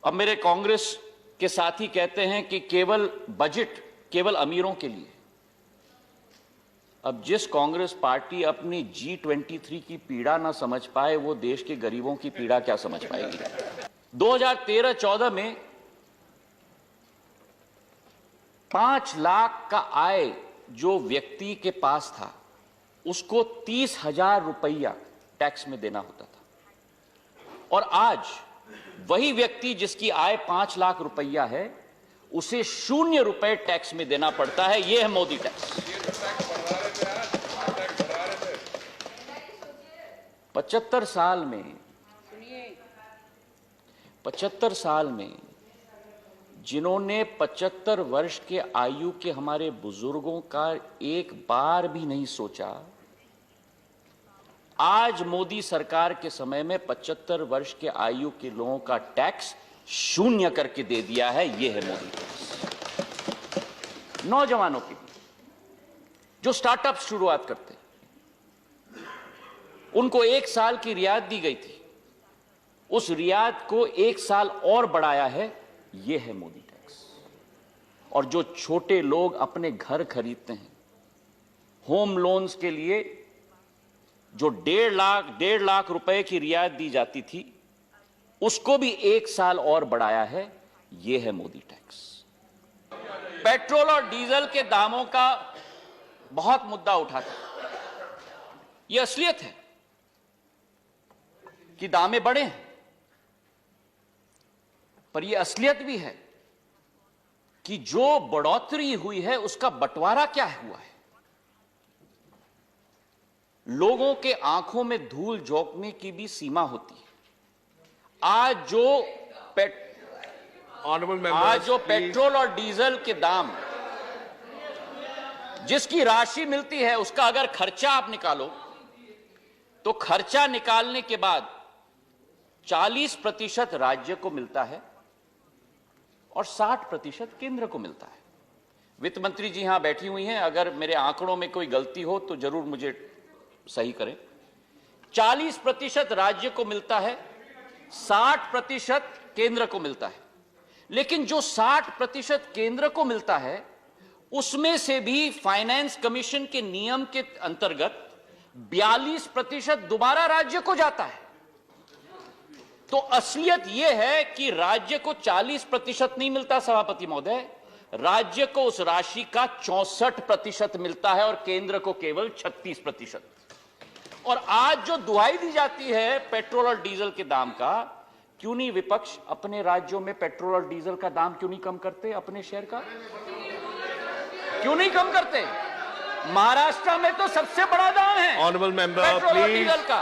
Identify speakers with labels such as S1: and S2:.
S1: अब मेरे कांग्रेस के साथी कहते हैं कि केवल बजट केवल अमीरों के लिए। अब जिस कांग्रेस पार्टी अपनी G23 की पीड़ा ना समझ पाए, वो देश के गरीबों की पीड़ा क्या समझ पाएगी। 2013-14 में 5 लाख का आय जो व्यक्ति के पास था, उसको 30,000 रुपया टैक्स में देना होता था, और आज वही व्यक्ति जिसकी आय 5 लाख रुपया है, उसे 0 रुपए टैक्स में देना पड़ता है। यह है मोदी टैक्स। 75 साल में जिन्होंने 75 वर्ष के आयु के हमारे बुजुर्गों का एक बार भी नहीं सोचा, आज मोदी सरकार के समय में 75 वर्ष के आयु के लोगों का टैक्स 0 करके दे दिया है। यह है मोदी टैक्स। नौजवानों के लिए जो स्टार्टअप शुरुआत करते हैं, उनको 1 साल की रियायत दी गई थी, उस रियायत को 1 साल और बढ़ाया है। यह है मोदी टैक्स। और जो छोटे लोग अपने घर खरीदते हैं, होम लोन्स के लिए जो 1.5 लाख रुपए की रियायत दी जाती थी, उसको भी 1 साल और बढ़ाया है। यह है मोदी टैक्स। पेट्रोल और डीजल के दामों का बहुत मुद्दा उठा था। यह असलियत है कि दामें बढ़े हैं, पर यह असलियत भी है कि जो बढ़ोतरी हुई है उसका बंटवारा क्या हुआ है। लोगों के आंखों में धूल झोंकने की भी सीमा होती है। आज जो पेट्रोल और डीजल के दाम, जिसकी राशि मिलती है, उसका अगर खर्चा आप निकालो, तो खर्चा निकालने के बाद 40% राज्य को मिलता है और 60% केंद्र को मिलता है। वित्त मंत्री जी यहां बैठी हुई हैं, अगर मेरे आंकड़ों में कोई गलती हो तो जरूर मुझे सही करें। 40% राज्य को मिलता है, 60% केंद्र को मिलता है। लेकिन जो 60% केंद्र को मिलता है, उसमें से भी फाइनेंस कमीशन के नियम के अंतर्गत 42% दोबारा राज्य को जाता है। तो असलियत यह है कि राज्य को 40% नहीं मिलता सभापति महोदय, राज्य को उस राशि का 64% मिलता है और केंद्र को केवल 36%। और आज जो दुहाई दी जाती है पेट्रोल और डीजल के दाम का, क्यों नहीं विपक्ष अपने राज्यों में पेट्रोल और डीजल का दाम क्यों नहीं कम करते? अपने शहर का क्यों नहीं कम करते? महाराष्ट्र में तो सबसे बड़ा दाम है
S2: ऑनरेबल मेंबर
S1: पेट्रोल और डीजल का।